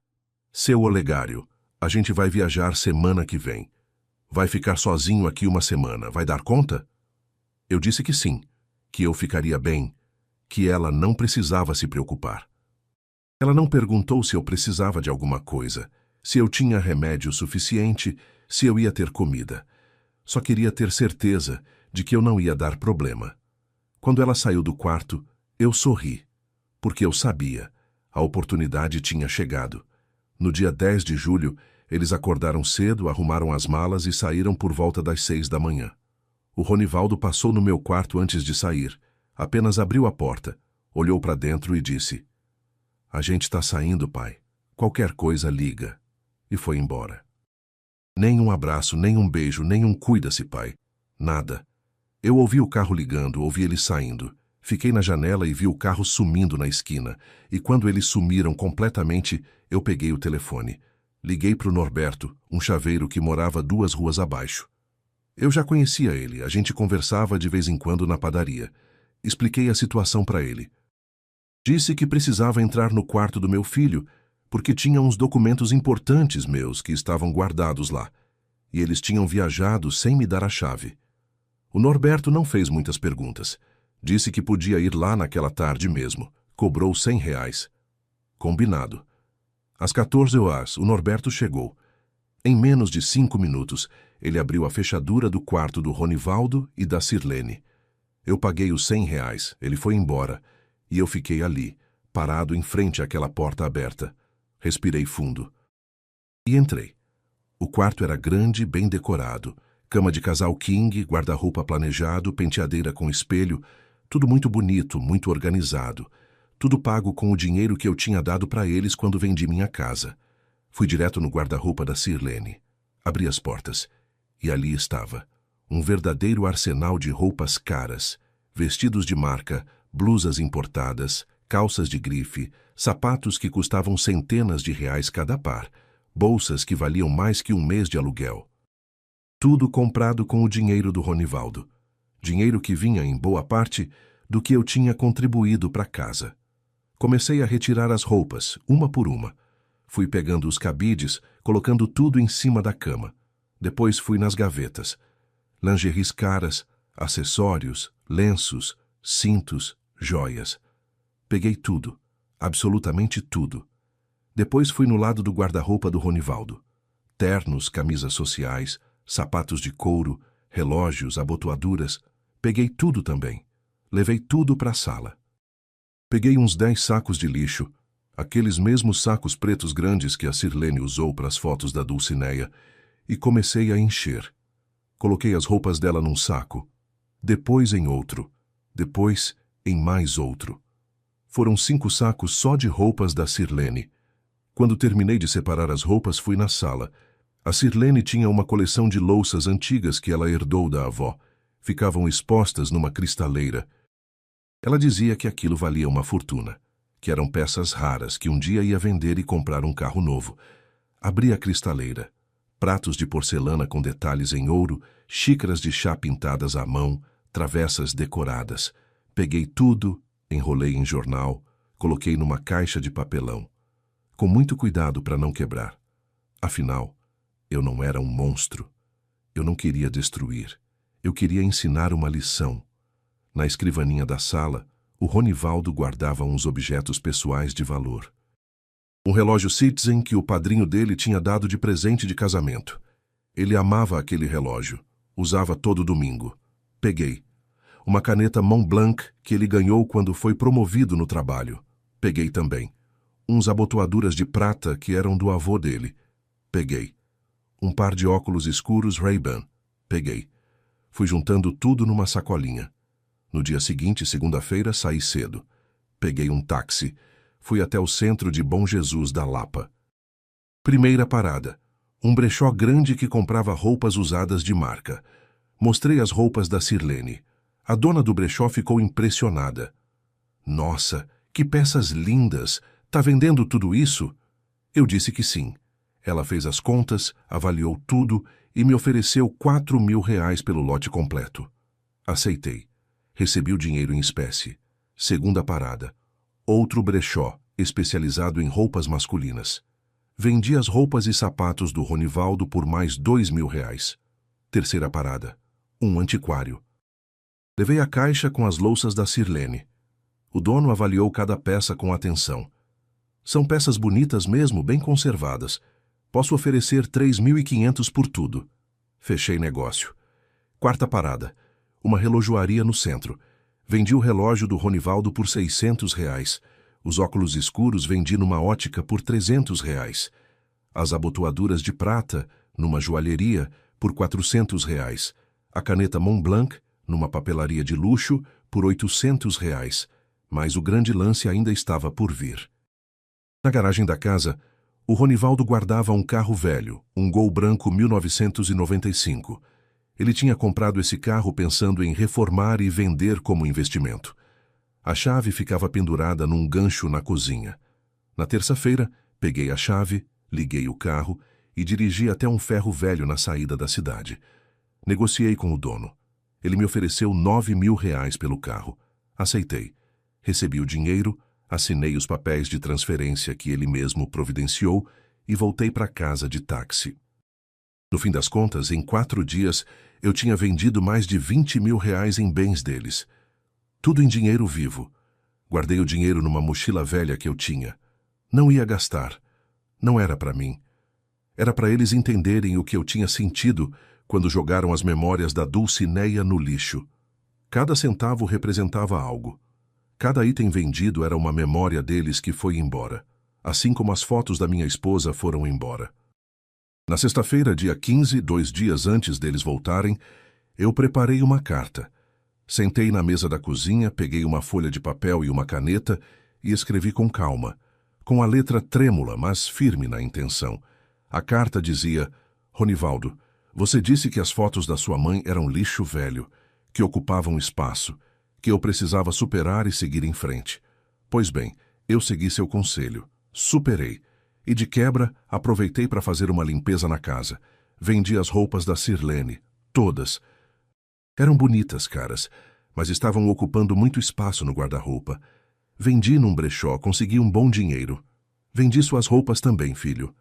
"Seu Olegário, a gente vai viajar semana que vem. Vai ficar sozinho aqui uma semana, vai dar conta?" Eu disse que sim, que eu ficaria bem, que ela não precisava se preocupar. Ela não perguntou se eu precisava de alguma coisa, se eu tinha remédio suficiente, se eu ia ter comida. Só queria ter certeza de que eu não ia dar problema. Quando ela saiu do quarto, eu sorri, porque eu sabia, a oportunidade tinha chegado. No dia 10 de julho, eles acordaram cedo, arrumaram as malas e saíram por volta das 6 da manhã. O Ronivaldo passou no meu quarto antes de sair, apenas abriu a porta, olhou para dentro e disse: "A gente está saindo, pai. Qualquer coisa, liga." E foi embora. Nem um abraço, nem um beijo, nem um cuida-se, pai. Nada. Eu ouvi o carro ligando, ouvi eles saindo. Fiquei na janela e vi o carro sumindo na esquina. E quando eles sumiram completamente, eu peguei o telefone. Liguei para o Norberto, um chaveiro que morava 2 ruas abaixo. Eu já conhecia ele, a gente conversava de vez em quando na padaria. Expliquei a situação para ele. Disse que precisava entrar no quarto do meu filho, porque tinha uns documentos importantes meus que estavam guardados lá. E eles tinham viajado sem me dar a chave. O Norberto não fez muitas perguntas. Disse que podia ir lá naquela tarde mesmo. Cobrou R$100. Combinado. Às 14 horas, o Norberto chegou. Em menos de 5 minutos, ele abriu a fechadura do quarto do Ronivaldo e da Sirlene. Eu paguei os R$100, ele foi embora, e eu fiquei ali, parado em frente àquela porta aberta. Respirei fundo. E entrei. O quarto era grande, bem decorado. Cama de casal king, guarda-roupa planejado, penteadeira com espelho, tudo muito bonito, muito organizado. Tudo pago com o dinheiro que eu tinha dado para eles quando vendi minha casa. Fui direto no guarda-roupa da Sirlene. Abri as portas. E ali estava. Um verdadeiro arsenal de roupas caras. Vestidos de marca, blusas importadas, calças de grife, sapatos que custavam centenas de reais cada par, bolsas que valiam mais que um mês de aluguel. Tudo comprado com o dinheiro do Ronivaldo. Dinheiro que vinha, em boa parte, do que eu tinha contribuído para casa. Comecei a retirar as roupas, uma por uma. Fui pegando os cabides, colocando tudo em cima da cama. Depois fui nas gavetas. Lingeries caras, acessórios, lenços, cintos, joias. Peguei tudo, absolutamente tudo. Depois fui no lado do guarda-roupa do Ronivaldo. Ternos, camisas sociais, sapatos de couro, relógios, abotoaduras. Peguei tudo também. Levei tudo para a sala. Peguei uns 10 sacos de lixo, aqueles mesmos sacos pretos grandes que a Sirlene usou para as fotos da Dulcineia, e comecei a encher. Coloquei as roupas dela num saco, depois em outro, depois em mais outro. Foram 5 sacos só de roupas da Sirlene. Quando terminei de separar as roupas, fui na sala. A Sirlene tinha uma coleção de louças antigas que ela herdou da avó. Ficavam expostas numa cristaleira. Ela dizia que aquilo valia uma fortuna, que eram peças raras que um dia ia vender e comprar um carro novo. Abri a cristaleira. Pratos de porcelana com detalhes em ouro, xícaras de chá pintadas à mão, travessas decoradas. Peguei tudo, enrolei em jornal, coloquei numa caixa de papelão. Com muito cuidado para não quebrar. Afinal, eu não era um monstro. Eu não queria destruir. Eu queria ensinar uma lição. Na escrivaninha da sala, o Ronivaldo guardava uns objetos pessoais de valor. Um relógio Citizen que o padrinho dele tinha dado de presente de casamento. Ele amava aquele relógio. Usava todo domingo. Peguei. Uma caneta Montblanc que ele ganhou quando foi promovido no trabalho. Peguei também. Uns abotoaduras de prata que eram do avô dele. Peguei. Um par de óculos escuros Ray-Ban. Peguei. Fui juntando tudo numa sacolinha. No dia seguinte, segunda-feira, saí cedo. Peguei um táxi. Fui até o centro de Bom Jesus da Lapa. Primeira parada. Um brechó grande que comprava roupas usadas de marca. Mostrei as roupas da Sirlene. A dona do brechó ficou impressionada. Nossa, que peças lindas! Tá vendendo tudo isso? Eu disse que sim. Ela fez as contas, avaliou tudo e me ofereceu R$ 4.000 pelo lote completo. Aceitei. Recebi o dinheiro em espécie. Segunda parada. Outro brechó, especializado em roupas masculinas. Vendi as roupas e sapatos do Ronivaldo por mais R$ 2.000. Terceira parada. Um antiquário. Levei a caixa com as louças da Sirlene. O dono avaliou cada peça com atenção. São peças bonitas mesmo, bem conservadas. Posso oferecer R$ 3.500 por tudo. Fechei negócio. Quarta parada. Uma relojoaria no centro. Vendi o relógio do Ronivaldo por R$ 600. Os óculos escuros vendi numa ótica por R$ 300. As abotoaduras de prata, numa joalheria, por R$ 400. A caneta Montblanc, numa papelaria de luxo, por R$ 800. Mas o grande lance ainda estava por vir. Na garagem da casa, o Ronivaldo guardava um carro velho, um Gol branco 1995. Ele tinha comprado esse carro pensando em reformar e vender como investimento. A chave ficava pendurada num gancho na cozinha. Na terça-feira, peguei a chave, liguei o carro e dirigi até um ferro velho na saída da cidade. Negociei com o dono. Ele me ofereceu R$ 9.000 pelo carro. Aceitei. Recebi o dinheiro, assinei os papéis de transferência que ele mesmo providenciou e voltei para casa de táxi. No fim das contas, em 4 dias, eu tinha vendido mais de R$ 20.000 em bens deles. Tudo em dinheiro vivo. Guardei o dinheiro numa mochila velha que eu tinha. Não ia gastar. Não era para mim. Era para eles entenderem o que eu tinha sentido quando jogaram as memórias da Dulcineia no lixo. Cada centavo representava algo. Cada item vendido era uma memória deles que foi embora, assim como as fotos da minha esposa foram embora. Na sexta-feira, dia 15, 2 dias antes deles voltarem, eu preparei uma carta. Sentei na mesa da cozinha, peguei uma folha de papel e uma caneta e escrevi com calma, com a letra trêmula, mas firme na intenção. A carta dizia: Ronivaldo, você disse que as fotos da sua mãe eram lixo velho, que ocupavam espaço, que eu precisava superar e seguir em frente. Pois bem, eu segui seu conselho, superei, e de quebra aproveitei para fazer uma limpeza na casa. Vendi as roupas da Sirlene, todas. Eram bonitas, caras, mas estavam ocupando muito espaço no guarda-roupa. Vendi num brechó, consegui um bom dinheiro. Vendi suas roupas também, filho.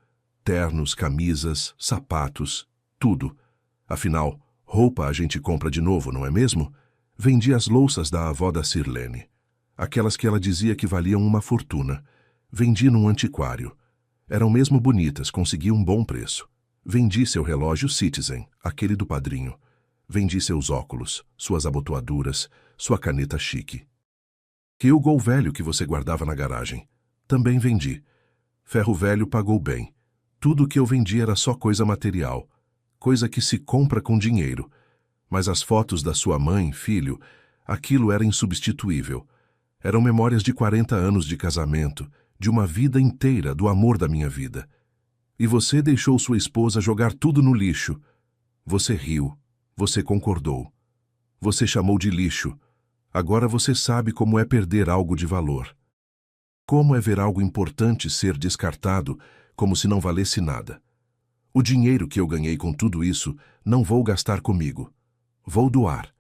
Ternos, camisas, sapatos, tudo. Afinal, roupa a gente compra de novo, não é mesmo? Vendi as louças da avó da Sirlene. Aquelas que ela dizia que valiam uma fortuna. Vendi num antiquário. Eram mesmo bonitas, consegui um bom preço. Vendi seu relógio Citizen, aquele do padrinho. Vendi seus óculos, suas abotoaduras, sua caneta chique. E o Gol velho que você guardava na garagem. Também vendi. Ferro velho pagou bem. Tudo o que eu vendi era só coisa material, coisa que se compra com dinheiro. Mas as fotos da sua mãe, filho, aquilo era insubstituível. Eram memórias de 40 anos de casamento, de uma vida inteira, do amor da minha vida. E você deixou sua esposa jogar tudo no lixo. Você riu. Você concordou. Você chamou de lixo. Agora você sabe como é perder algo de valor. Como é ver algo importante ser descartado como se não valesse nada. O dinheiro que eu ganhei com tudo isso não vou gastar comigo. Vou doar.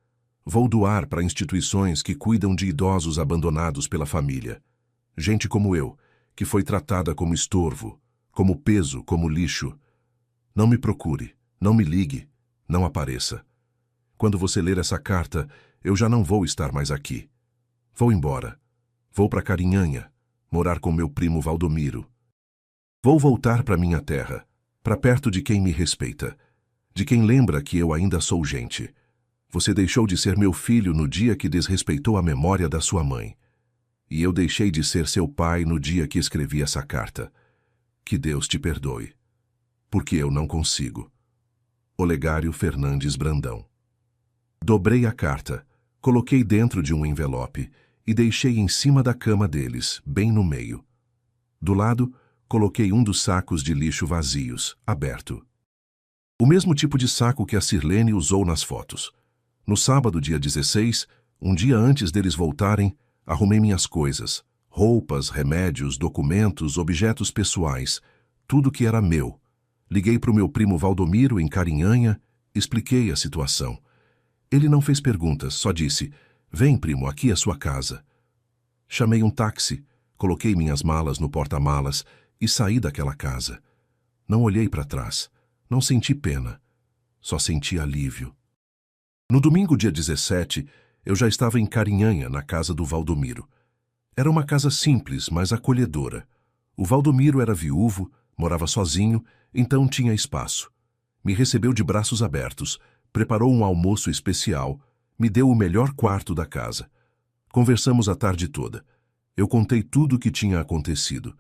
Vou doar para instituições que cuidam de idosos abandonados pela família. Gente como eu, que foi tratada como estorvo, como peso, como lixo. Não me procure, não me ligue, não apareça. Quando você ler essa carta, eu já não vou estar mais aqui. Vou embora. Vou para Carinhanha, morar com meu primo Valdomiro. Vou voltar para minha terra, para perto de quem me respeita, de quem lembra que eu ainda sou gente. Você deixou de ser meu filho no dia que desrespeitou a memória da sua mãe. E eu deixei de ser seu pai no dia que escrevi essa carta. Que Deus te perdoe. Porque eu não consigo. Olegário Fernandes Brandão. Dobrei a carta, coloquei dentro de um envelope e deixei em cima da cama deles, bem no meio. Do lado, coloquei um dos sacos de lixo vazios, aberto. O mesmo tipo de saco que a Sirlene usou nas fotos. No sábado, dia 16, um dia antes deles voltarem, arrumei minhas coisas, roupas, remédios, documentos, objetos pessoais, tudo que era meu. Liguei para o meu primo Valdomiro em Carinhanha, expliquei a situação. Ele não fez perguntas, só disse, vem, primo, aqui é sua casa. Chamei um táxi, coloquei minhas malas no porta-malas e saí daquela casa. Não olhei para trás, não senti pena, só senti alívio. No domingo, dia 17, eu já estava em Carinhanha, na casa do Valdomiro. Era uma casa simples, mas acolhedora. O Valdomiro era viúvo, morava sozinho, então tinha espaço. Me recebeu de braços abertos, preparou um almoço especial, me deu o melhor quarto da casa. Conversamos a tarde toda. Eu contei tudo o que tinha acontecido.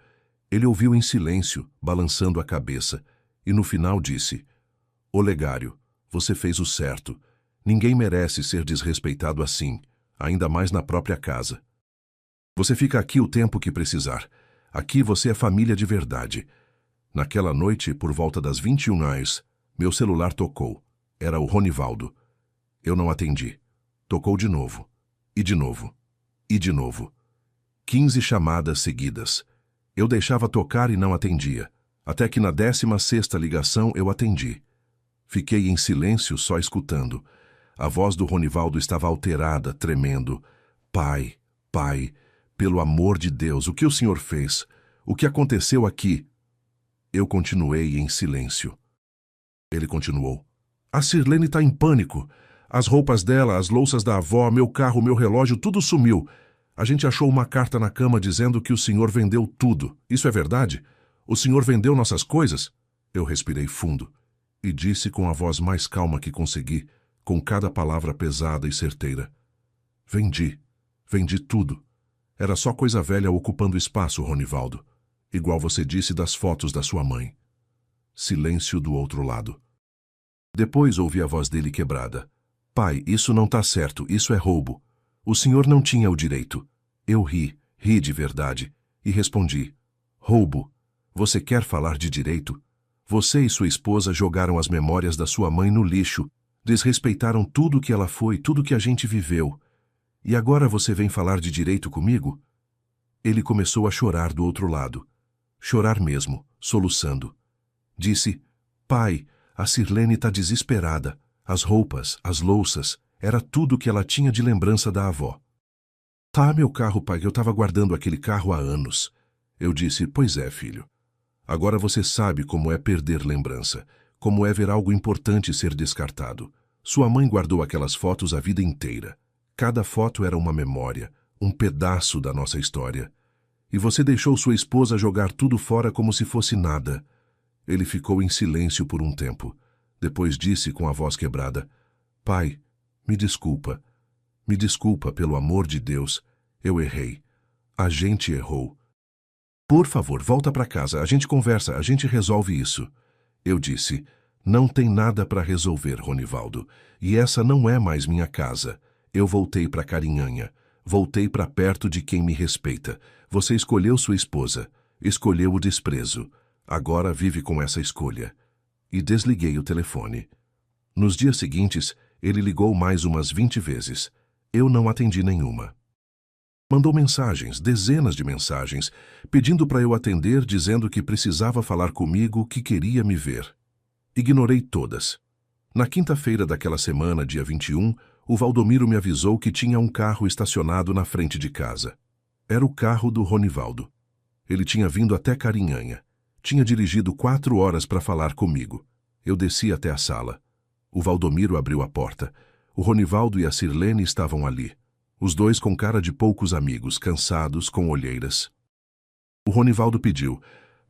Ele ouviu em silêncio, balançando a cabeça, e no final disse, Olegário, você fez o certo. Ninguém merece ser desrespeitado assim, ainda mais na própria casa. Você fica aqui o tempo que precisar. Aqui você é família de verdade. Naquela noite, por volta das 21h, meu celular tocou. Era o Ronivaldo. Eu não atendi. Tocou de novo. E de novo. E de novo. 15 chamadas seguidas. Eu deixava tocar e não atendia. Até que na 16ª ligação eu atendi. Fiquei em silêncio só escutando. A voz do Ronivaldo estava alterada, tremendo. Pai, pai, pelo amor de Deus, o que o senhor fez? O que aconteceu aqui? Eu continuei em silêncio. Ele continuou. A Sirlene está em pânico. As roupas dela, as louças da avó, meu carro, meu relógio, tudo sumiu. A gente achou uma carta na cama dizendo que o senhor vendeu tudo. Isso é verdade? O senhor vendeu nossas coisas? Eu respirei fundo e disse com a voz mais calma que consegui, com cada palavra pesada e certeira. Vendi. Vendi tudo. Era só coisa velha ocupando espaço, Ronivaldo. Igual você disse das fotos da sua mãe. Silêncio do outro lado. Depois ouvi a voz dele quebrada. Pai, isso não tá certo, isso é roubo. O senhor não tinha o direito. Eu ri de verdade, e respondi. Roubo? Você quer falar de direito? Você e sua esposa jogaram as memórias da sua mãe no lixo, desrespeitaram tudo que ela foi, tudo que a gente viveu. E agora você vem falar de direito comigo? Ele começou a chorar do outro lado. Chorar mesmo, soluçando. Disse, pai, a Sirlene está desesperada. As roupas, as louças, era tudo que ela tinha de lembrança da avó. Tá, meu carro, pai, eu estava guardando aquele carro há anos. Eu disse, pois é, filho. Agora você sabe como é perder lembrança, como é ver algo importante ser descartado. Sua mãe guardou aquelas fotos a vida inteira. Cada foto era uma memória, um pedaço da nossa história. E você deixou sua esposa jogar tudo fora como se fosse nada. Ele ficou em silêncio por um tempo. Depois disse com a voz quebrada, pai, me desculpa. Me desculpa, pelo amor de Deus. Eu errei. A gente errou. Por favor, volta para casa. A gente conversa, a gente resolve isso. Eu disse, não tem nada para resolver, Ronivaldo. E essa não é mais minha casa. Eu voltei para Carinhanha. Voltei para perto de quem me respeita. Você escolheu sua esposa. Escolheu o desprezo. Agora vive com essa escolha. E desliguei o telefone. Nos dias seguintes, ele ligou mais umas 20 vezes. Eu não atendi nenhuma. Mandou mensagens, dezenas de mensagens, pedindo para eu atender, dizendo que precisava falar comigo, que queria me ver. Ignorei todas. Na quinta-feira daquela semana, dia 21, o Valdomiro me avisou que tinha um carro estacionado na frente de casa. Era o carro do Ronivaldo. Ele tinha vindo até Carinhanha. Tinha dirigido 4 horas para falar comigo. Eu desci até a sala. O Valdomiro abriu a porta. O Ronivaldo e a Sirlene estavam ali. Os dois com cara de poucos amigos, cansados, com olheiras. O Ronivaldo pediu,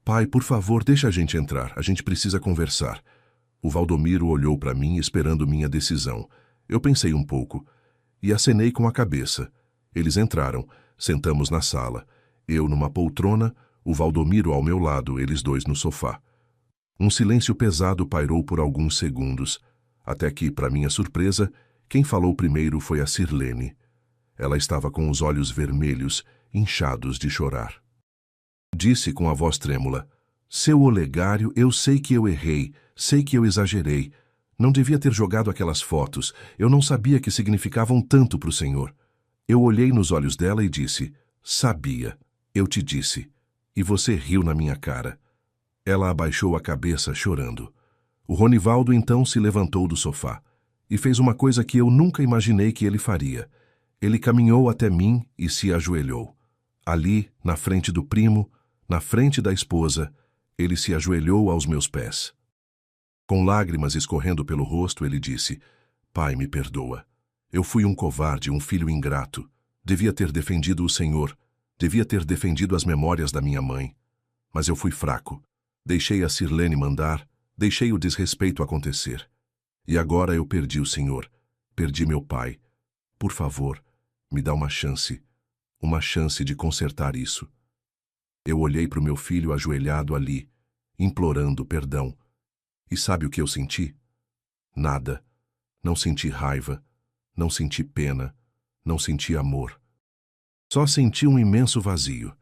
pai, por favor, deixa a gente entrar, a gente precisa conversar. O Valdomiro olhou para mim esperando minha decisão. Eu pensei um pouco e acenei com a cabeça. Eles entraram, sentamos na sala. Eu numa poltrona, o Valdomiro ao meu lado, eles dois no sofá. Um silêncio pesado pairou por alguns segundos, até que, para minha surpresa, quem falou primeiro foi a Sirlene. Ela estava com os olhos vermelhos, inchados de chorar. Disse com a voz trêmula, seu Olegário, eu sei que eu errei, sei que eu exagerei. Não devia ter jogado aquelas fotos, eu não sabia que significavam tanto para o senhor. Eu olhei nos olhos dela e disse, sabia, eu te disse. E você riu na minha cara. Ela abaixou a cabeça, chorando. O Ronivaldo então se levantou do sofá e fez uma coisa que eu nunca imaginei que ele faria. Ele caminhou até mim e se ajoelhou. Ali, na frente do primo, na frente da esposa, ele se ajoelhou aos meus pés. Com lágrimas escorrendo pelo rosto, ele disse, pai, me perdoa. Eu fui um covarde, um filho ingrato. Devia ter defendido o Senhor. Devia ter defendido as memórias da minha mãe. Mas eu fui fraco. Deixei a Sirlene mandar, deixei o desrespeito acontecer. E agora eu perdi o Senhor. Perdi meu pai. Por favor, me dá uma chance de consertar isso. Eu olhei para o meu filho ajoelhado ali, implorando perdão. E sabe o que eu senti? Nada. Não senti raiva, não senti pena, não senti amor. Só senti um imenso vazio,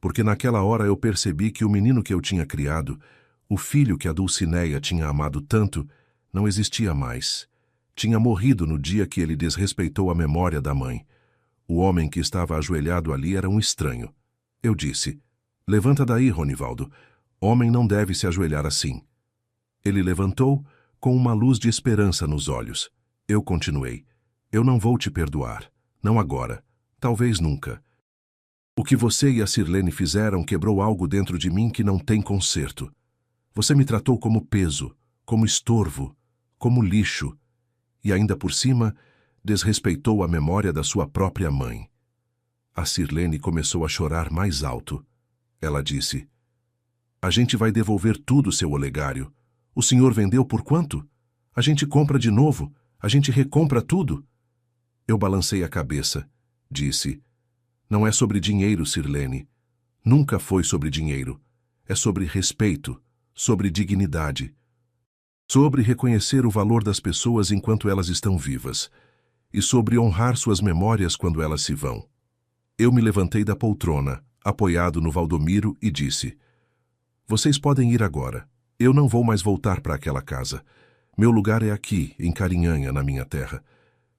porque naquela hora eu percebi que o menino que eu tinha criado, o filho que a Dulcineia tinha amado tanto, não existia mais. Tinha morrido no dia que ele desrespeitou a memória da mãe. O homem que estava ajoelhado ali era um estranho. Eu disse, levanta daí, Ronivaldo. Homem não deve se ajoelhar assim. Ele levantou, com uma luz de esperança nos olhos. Eu continuei, eu não vou te perdoar. Não agora. Talvez nunca. O que você e a Sirlene fizeram quebrou algo dentro de mim que não tem conserto. Você me tratou como peso, como estorvo, como lixo. E ainda por cima, desrespeitou a memória da sua própria mãe. A Sirlene começou a chorar mais alto. Ela disse, a gente vai devolver tudo, seu Olegário. O senhor vendeu por quanto? A gente compra de novo, a gente recompra tudo. Eu balancei a cabeça. Disse, não é sobre dinheiro, Sirlene. Nunca foi sobre dinheiro. É sobre respeito, sobre dignidade. Sobre reconhecer o valor das pessoas enquanto elas estão vivas. E sobre honrar suas memórias quando elas se vão. Eu me levantei da poltrona, apoiado no Valdomiro, e disse, vocês podem ir agora. Eu não vou mais voltar para aquela casa. Meu lugar é aqui, em Carinhanha, na minha terra.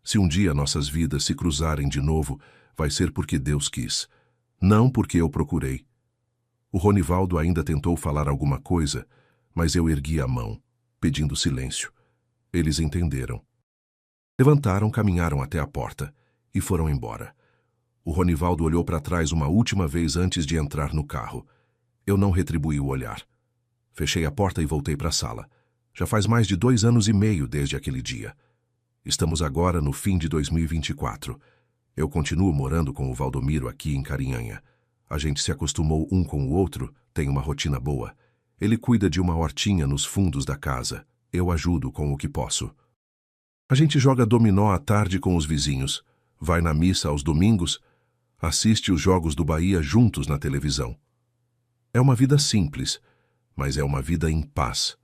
Se um dia nossas vidas se cruzarem de novo, vai ser porque Deus quis. Não porque eu procurei. O Ronivaldo ainda tentou falar alguma coisa, mas eu ergui a mão, pedindo silêncio. Eles entenderam. Levantaram, caminharam até a porta e foram embora. O Ronivaldo olhou para trás uma última vez antes de entrar no carro. Eu não retribuí o olhar. Fechei a porta e voltei para a sala. Já faz mais de 2 anos e meio desde aquele dia. Estamos agora no fim de 2024. Eu continuo morando com o Valdomiro aqui em Carinhanha. A gente se acostumou um com o outro, tem uma rotina boa. Ele cuida de uma hortinha nos fundos da casa. Eu ajudo com o que posso. A gente joga dominó à tarde com os vizinhos. vai na missa aos domingos, assiste os jogos do Bahia juntos na televisão. É uma vida simples, mas é uma vida em paz.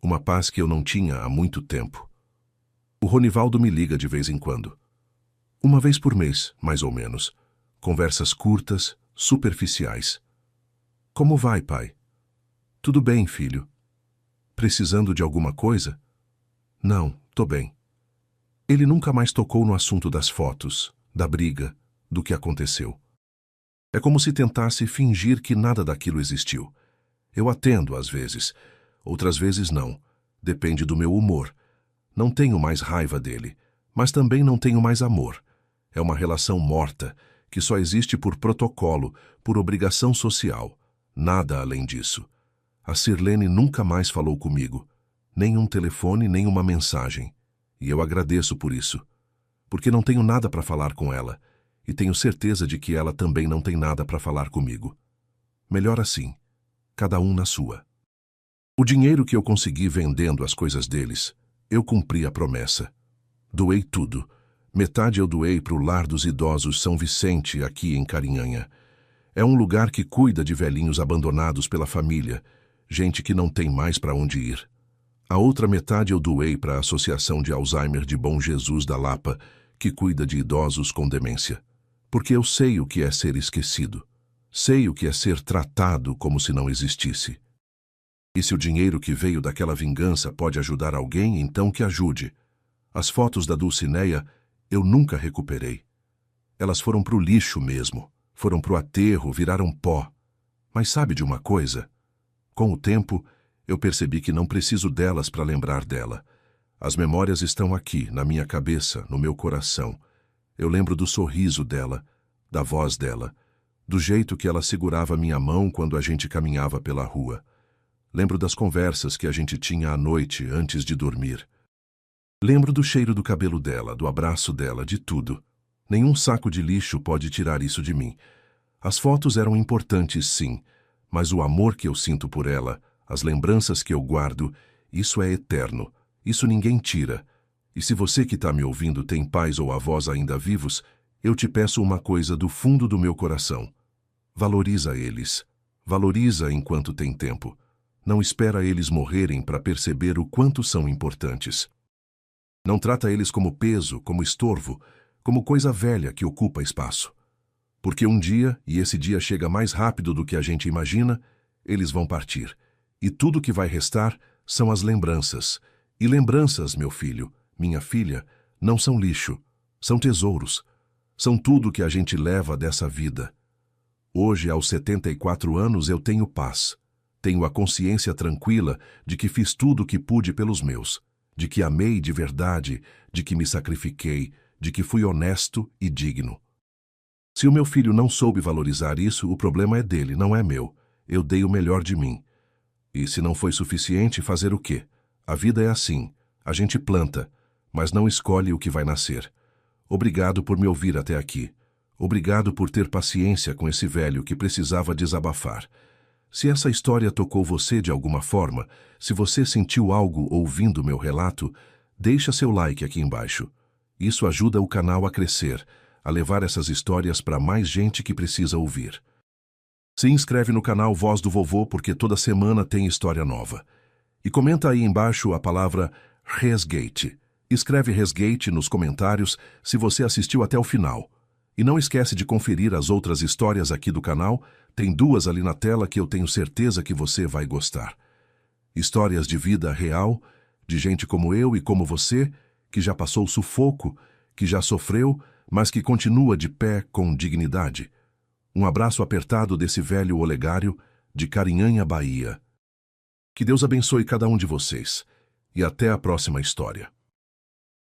Uma paz que eu não tinha há muito tempo. O Ronivaldo me liga de vez em quando. Uma vez por mês, mais ou menos. Conversas curtas, superficiais. Como vai, pai? Tudo bem, filho. Precisando de alguma coisa? Não, tô bem. Ele nunca mais tocou no assunto das fotos, da briga, do que aconteceu. É como se tentasse fingir que nada daquilo existiu. Eu atendo às vezes, outras vezes não. Depende do meu humor. Não tenho mais raiva dele, mas também não tenho mais amor. É uma relação morta, que só existe por protocolo, por obrigação social. Nada além disso. A Sirlene nunca mais falou comigo. Nem um telefone, nem uma mensagem. E eu agradeço por isso. Porque não tenho nada para falar com ela. E tenho certeza de que ela também não tem nada para falar comigo. Melhor assim. Cada um na sua. O dinheiro que eu consegui vendendo as coisas deles, eu cumpri a promessa. Doei tudo. Metade eu doei para o Lar dos Idosos São Vicente, aqui em Carinhanha. É um lugar que cuida de velhinhos abandonados pela família, gente que não tem mais para onde ir. A outra metade eu doei para a Associação de Alzheimer de Bom Jesus da Lapa, que cuida de idosos com demência. Porque eu sei o que é ser esquecido. Sei o que é ser tratado como se não existisse. E se o dinheiro que veio daquela vingança pode ajudar alguém, então que ajude. As fotos da Dulcineia eu nunca recuperei. Elas foram pro lixo mesmo. Foram pro aterro, viraram pó. Mas sabe de uma coisa? Com o tempo, eu percebi que não preciso delas para lembrar dela. As memórias estão aqui, na minha cabeça, no meu coração. Eu lembro do sorriso dela, da voz dela, do jeito que ela segurava minha mão quando a gente caminhava pela rua. Lembro das conversas que a gente tinha à noite, antes de dormir. Lembro do cheiro do cabelo dela, do abraço dela, de tudo. Nenhum saco de lixo pode tirar isso de mim. As fotos eram importantes, sim, mas o amor que eu sinto por ela, as lembranças que eu guardo, isso é eterno. Isso ninguém tira. E se você que está me ouvindo tem pais ou avós ainda vivos, eu te peço uma coisa do fundo do meu coração. Valoriza eles. Valoriza enquanto tem tempo. Não espera eles morrerem para perceber o quanto são importantes. Não trata eles como peso, como estorvo, como coisa velha que ocupa espaço. Porque um dia, e esse dia chega mais rápido do que a gente imagina, eles vão partir. E tudo que vai restar são as lembranças. E lembranças, meu filho, minha filha, não são lixo, são tesouros. São tudo que a gente leva dessa vida. Hoje, aos 74 anos, eu tenho paz. Tenho a consciência tranquila de que fiz tudo o que pude pelos meus, de que amei de verdade, de que me sacrifiquei, de que fui honesto e digno. Se o meu filho não soube valorizar isso, o problema é dele, não é meu. Eu dei o melhor de mim. E se não foi suficiente, fazer o quê? A vida é assim. A gente planta, mas não escolhe o que vai nascer. Obrigado por me ouvir até aqui. Obrigado por ter paciência com esse velho que precisava desabafar. Se essa história tocou você de alguma forma, se você sentiu algo ouvindo meu relato, deixa seu like aqui embaixo. Isso ajuda o canal a crescer, a levar essas histórias para mais gente que precisa ouvir. Se inscreve no canal Voz do Vovô porque toda semana tem história nova. E comenta aí embaixo a palavra resgate. Escreve resgate nos comentários se você assistiu até o final. E não esquece de conferir as outras histórias aqui do canal, tem 2 ali na tela que eu tenho certeza que você vai gostar. Histórias de vida real, de gente como eu e como você, que já passou sufoco, que já sofreu, mas que continua de pé com dignidade. Um abraço apertado desse velho Olegário, de Carinhanha, Bahia. Que Deus abençoe cada um de vocês. E até a próxima história.